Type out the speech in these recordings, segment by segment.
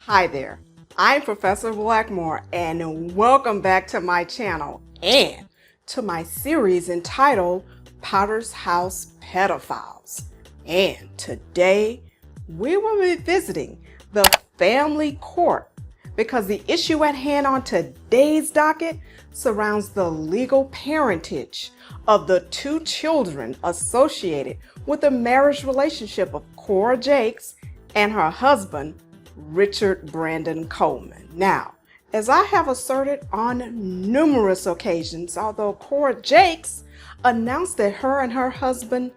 Hi there, I'm Professor Blackmore and welcome back to my channel and to my series entitled Potter's House Pedophiles. And today we will be visiting the family court because the issue at hand on today's docket surrounds the legal parentage of the two children associated with the marriage relationship of Cora Jakes and her husband, Richard Brandon Coleman. Now, as I have asserted on numerous occasions, although Cora Jakes announced that her and her husband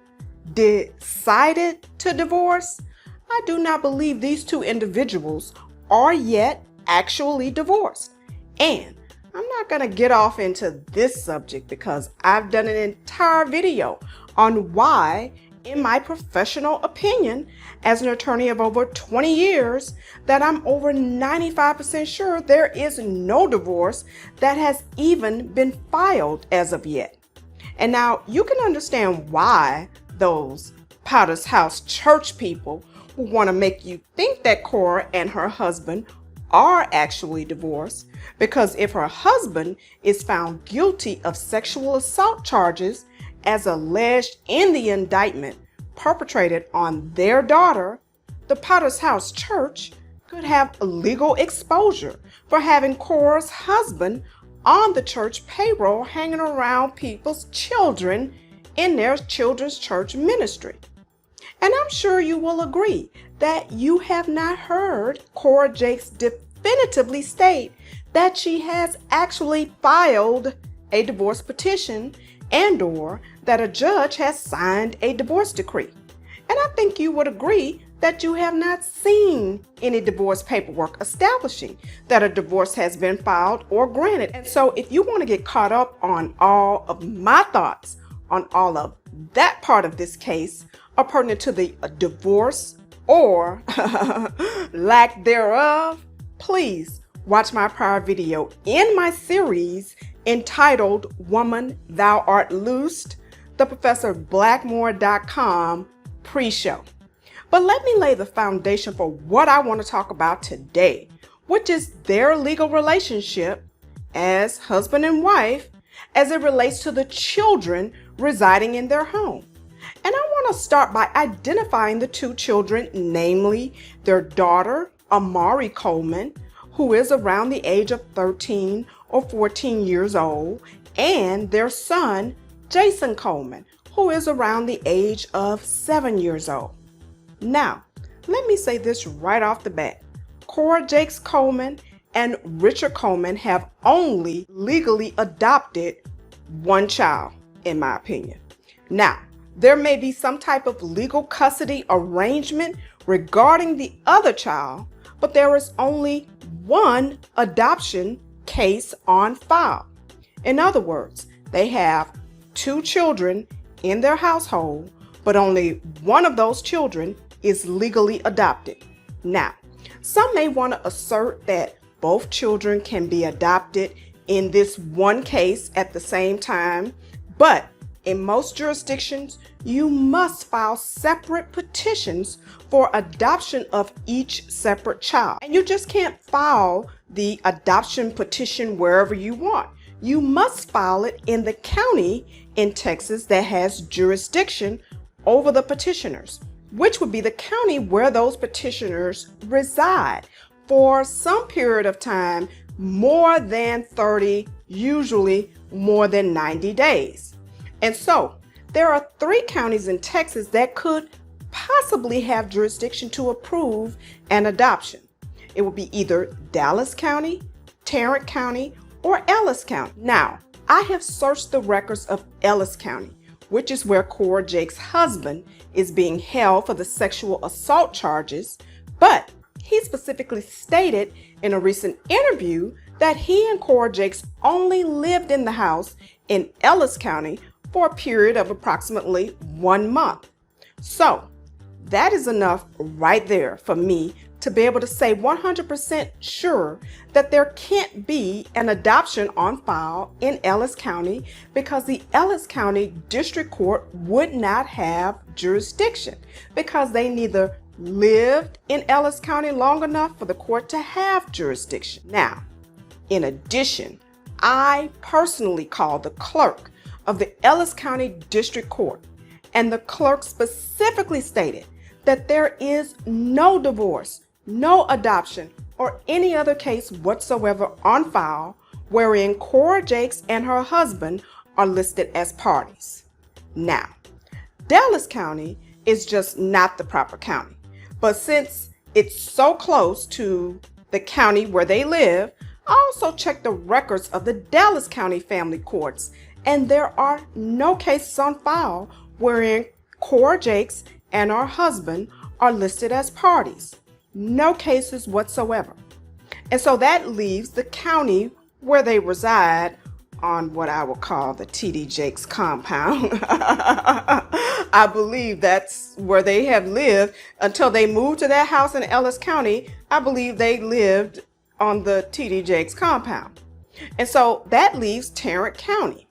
decided to divorce, I do not believe these two individuals are yet actually divorced. And I'm not going to get off into this subject because I've done an entire video on why, in my professional opinion, as an attorney of over 20 years, that I'm over 95% sure there is no divorce that has even been filed as of yet. And now you can understand why those Potter's House church people will want to make you think that Cora and her husband are actually divorced, because if her husband is found guilty of sexual assault charges as alleged in the indictment perpetrated on their daughter, the Potter's House Church could have legal exposure for having Cora's husband on the church payroll hanging around people's children in their children's church ministry. And I'm sure you will agree that you have not heard Cora Jakes definitively state that she has actually filed a divorce petition and/or that a judge has signed a divorce decree. And I think you would agree that you have not seen any divorce paperwork establishing that a divorce has been filed or granted. And so if you want to get caught up on all of my thoughts on all of that part of this case pertinent to the divorce or lack thereof, please watch my prior video in my series entitled Woman, Thou Art Loosed, the ProfessorBlackmore.com pre-show. But let me lay the foundation for what I want to talk about today, which is their legal relationship as husband and wife as it relates to the children residing in their home. And I want to start by identifying the two children, namely their daughter, Amauri Coleman, who is around the age of 13 or 14 years old, and their son, Jason Coleman, who is around the age of 7 years old. Now, let me say this right off the bat. Cora Jakes Coleman and Richard Coleman have only legally adopted one child, in my opinion. Now, there may be some type of legal custody arrangement regarding the other child, but there is only one adoption case on file. In other words, they have two children in their household, but only one of those children is legally adopted. Now, some may want to assert that both children can be adopted in this one case at the same time, but in most jurisdictions, you must file separate petitions for adoption of each separate child. And you just can't file the adoption petition wherever you want. You must file it in the county in Texas that has jurisdiction over the petitioners, which would be the county where those petitioners reside for some period of time, more than 30, usually more than 90 days. And so there are 3 counties in Texas that could possibly have jurisdiction to approve an adoption. It would be either Dallas County, Tarrant County, or Ellis County. Now, I have searched the records of Ellis County, which is where Cora Jakes' husband is being held for the sexual assault charges, but he specifically stated in a recent interview that he and Cora Jakes only lived in the house in Ellis County for a period of approximately 1 month. So that is enough right there for me to be able to say 100% sure that there can't be an adoption on file in Ellis County, because the Ellis County District Court would not have jurisdiction because they neither lived in Ellis County long enough for the court to have jurisdiction. Now, in addition, I personally called the clerk of the Ellis County District Court, and the clerk specifically stated that there is no divorce, no adoption, or any other case whatsoever on file wherein Cora Jakes and her husband are listed as parties. Now, Dallas County is just not the proper county, but since it's so close to the county where they live, I also checked the records of the Dallas County family courts, and there are no cases on file wherein Cora Jakes and her husband are listed as parties. No cases whatsoever. And so that leaves the county where they reside on what I would call the TD Jakes compound. I believe that's where they have lived until they moved to that house in Ellis County. I believe they lived on the TD Jakes compound. And so that leaves Tarrant County.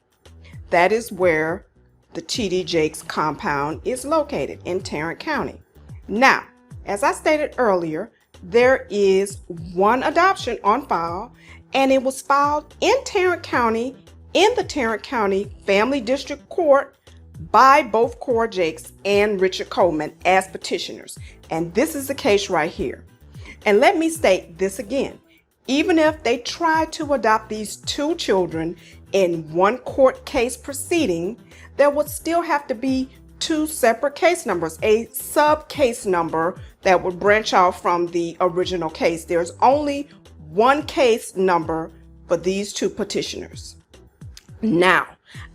That is where the TD Jakes compound is located, in Tarrant County. Now, as I stated earlier, there is one adoption on file, and it was filed in Tarrant County, in the Tarrant County Family District Court, by both Cora Jakes and Richard Coleman as petitioners. And this is the case right here. And let me state this again. Even if they try to adopt these two children in one court case proceeding, there would still have to be two separate case numbers, a sub case number that would branch off from the original case. There's only one case number for these two petitioners. Now,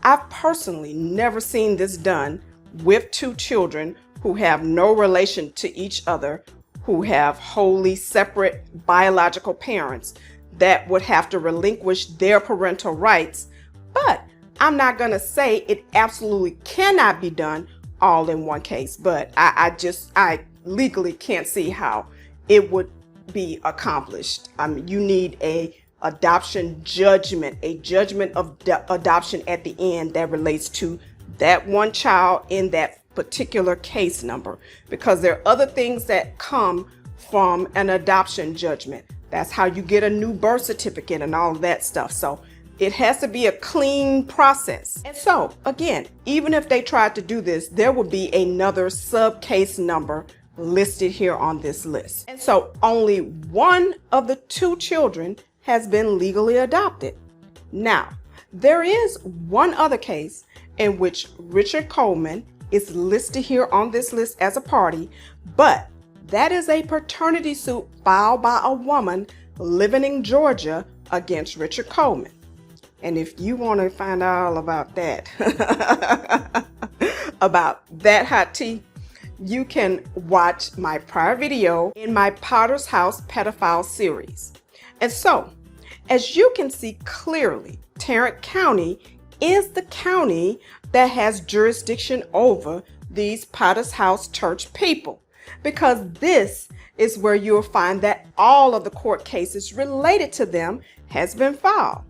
I've personally never seen this done with two children who have no relation to each other, who have wholly separate biological parents that would have to relinquish their parental rights. But I'm not going to say it absolutely cannot be done all in one case, but I legally can't see how it would be accomplished. I mean, you need a adoption judgment, a judgment of adoption at the end that relates to that one child in that particular case number, because there are other things that come from an adoption judgment. That's how you get a new birth certificate and all of that stuff. So it has to be a clean process. And so again, even if they tried to do this, there would be another sub case number listed here on this list. And so only one of the two children has been legally adopted. Now, there is one other case in which Richard Coleman is listed here on this list as a party, but that is a paternity suit filed by a woman living in Georgia against Richard Coleman. And if you want to find out all about that, about that hot tea, you can watch my prior video in my Potter's House pedophile series. And so, as you can see clearly, Tarrant County is the county that has jurisdiction over these Potter's House church people, because this is where you'll find that all of the court cases related to them has been filed.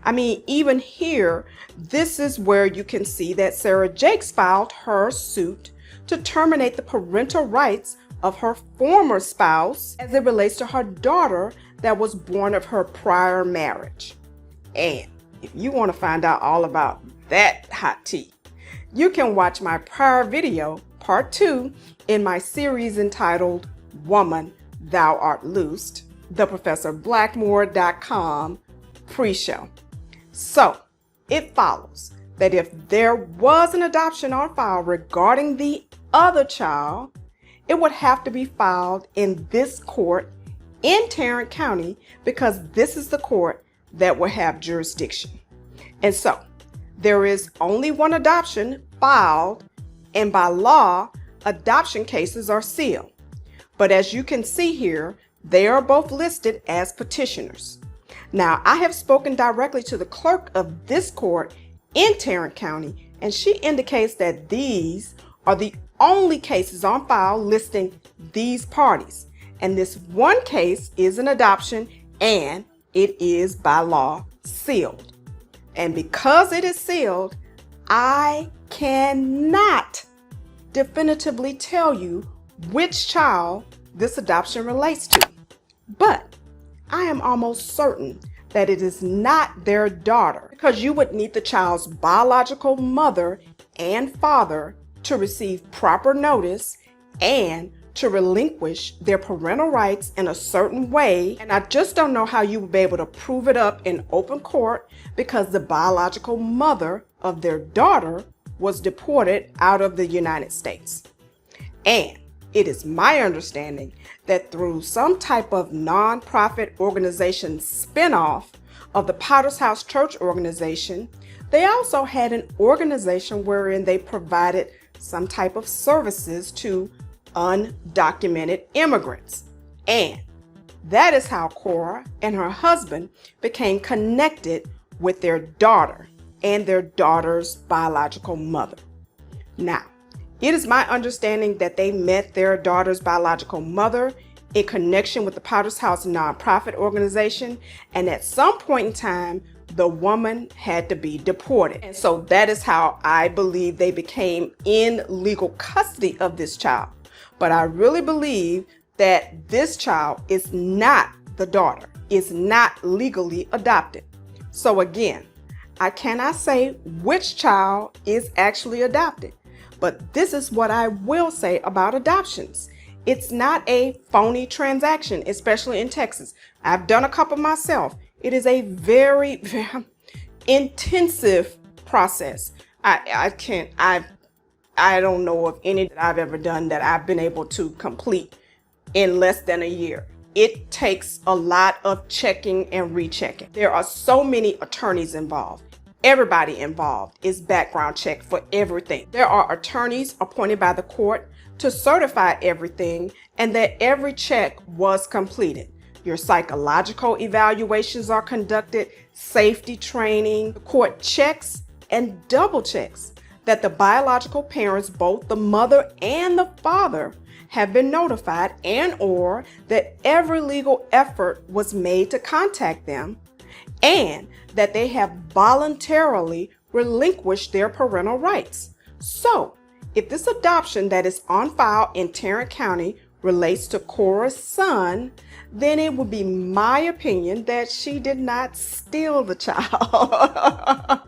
I mean, even here, this is where you can see that Sarah Jakes filed her suit to terminate the parental rights of her former spouse as it relates to her daughter that was born of her prior marriage. And if you want to find out all about that hot tea, you can watch my prior video, part 2, in my series entitled Woman, Thou Art Loosed, theprofessorblackmore.com pre-show. So it follows that if there was an adoption on file regarding the other child, it would have to be filed in this court in Tarrant County, because this is the court that will have jurisdiction. And so there is only one adoption filed, and by law, adoption cases are sealed. But as you can see here, they are both listed as petitioners. Now, I have spoken directly to the clerk of this court in Tarrant County, and she indicates that these are the only cases on file listing these parties. And this one case is an adoption, and it is by law sealed. And because it is sealed, I cannot definitively tell you which child this adoption relates to. But I am almost certain that it is not their daughter, because you would need the child's biological mother and father to receive proper notice and to relinquish their parental rights in a certain way. And I just don't know how you would be able to prove it up in open court, because the biological mother of their daughter was deported out of the United States. And it is my understanding that through some type of nonprofit organization spinoff of the Potter's House Church organization, they also had an organization wherein they provided some type of services to undocumented immigrants. And that is how Cora and her husband became connected with their daughter and their daughter's biological mother. Now, it is my understanding that they met their daughter's biological mother in connection with the Potter's House nonprofit organization, and at some point in time, the woman had to be deported. And so that is how I believe they became in legal custody of this child. But I really believe that this child is not the daughter, is not legally adopted. So again, I cannot say which child is actually adopted, but this is what I will say about adoptions. It's not a phony transaction, especially in Texas. I've done a couple myself. It is a very, very intensive process. I don't know of any that I've ever done that I've been able to complete in less than a year. It takes a lot of checking and rechecking. There are so many attorneys involved. Everybody involved is background checked for everything. There are attorneys appointed by the court to certify everything and that every check was completed. Your psychological evaluations are conducted, safety training. The court checks and double checks that the biological parents, both the mother and the father, have been notified, and or that every legal effort was made to contact them, and that they have voluntarily relinquished their parental rights. So, if this adoption that is on file in Tarrant County relates to Cora's son, then it would be my opinion that she did not steal the child.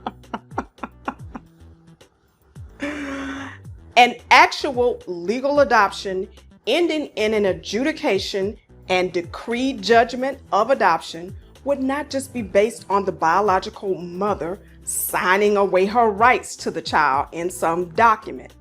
An actual legal adoption ending in an adjudication and decreed judgment of adoption would not just be based on the biological mother signing away her rights to the child in some document.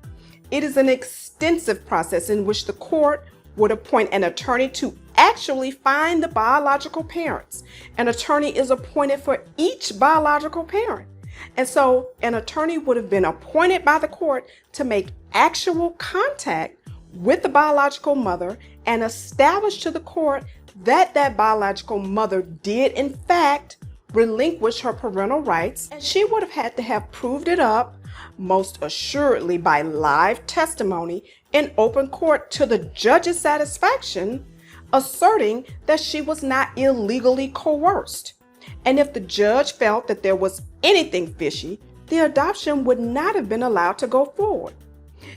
It is an extensive process in which the court would appoint an attorney to actually find the biological parents. An attorney is appointed for each biological parent. And so an attorney would have been appointed by the court to make actual contact with the biological mother and establish to the court that that biological mother did in fact relinquish her parental rights, and she would have had to have proved it up, most assuredly by live testimony in open court to the judge's satisfaction, asserting that she was not illegally coerced. And if the judge felt that there was anything fishy, the adoption would not have been allowed to go forward.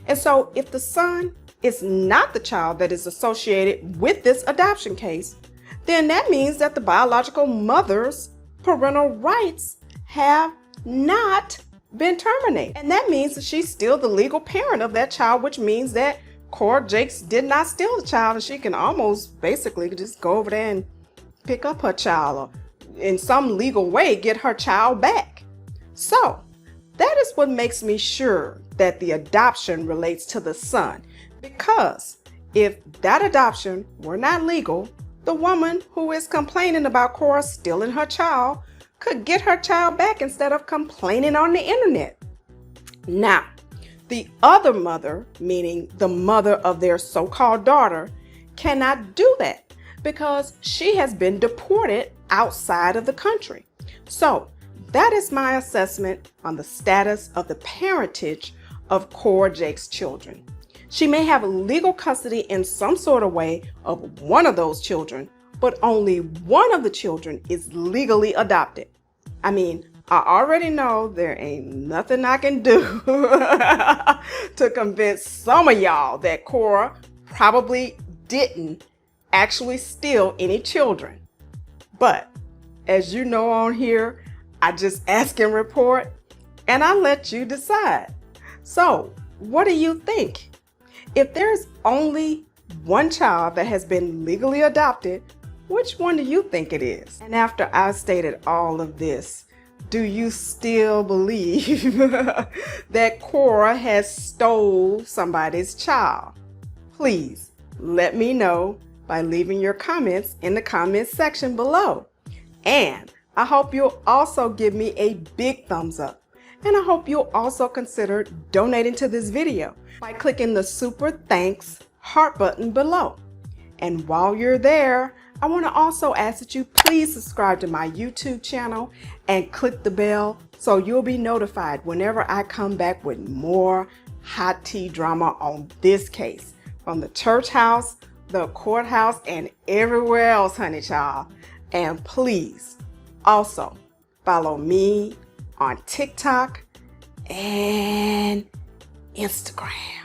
And so if the son is not the child that is associated with this adoption case, then that means that the biological mother's parental rights have not been terminated. And that means that she's still the legal parent of that child, which means that Cora Jakes did not steal the child, and she can almost basically just go over there and pick up her child or in some legal way get her child back. So that is what makes me sure that the adoption relates to the son, because if that adoption were not legal, the woman who is complaining about Cora stealing her child could get her child back instead of complaining on the internet. Now, the other mother, meaning the mother of their so-called daughter, cannot do that because she has been deported outside of the country. So that is my assessment on the status of the parentage of Cora Jakes' children. She may have legal custody in some sort of way of one of those children, but only one of the children is legally adopted. I mean, I already know there ain't nothing I can do to convince some of y'all that Cora probably didn't actually steal any children. But as you know on here, I just ask and report, and I let you decide. So what do you think? If there's only one child that has been legally adopted, which one do you think it is? And after I've stated all of this, do you still believe that Cora has stole somebody's child? Please let me know by leaving your comments in the comments section below. And I hope you'll also give me a big thumbs up. And I hope you'll also consider donating to this video by clicking the super thanks heart button below. And while you're there, I want to also ask that you please subscribe to my YouTube channel and click the bell so you'll be notified whenever I come back with more hot tea drama on this case from the church house, the courthouse, and everywhere else, honey child. And please also follow me on TikTok and Instagram.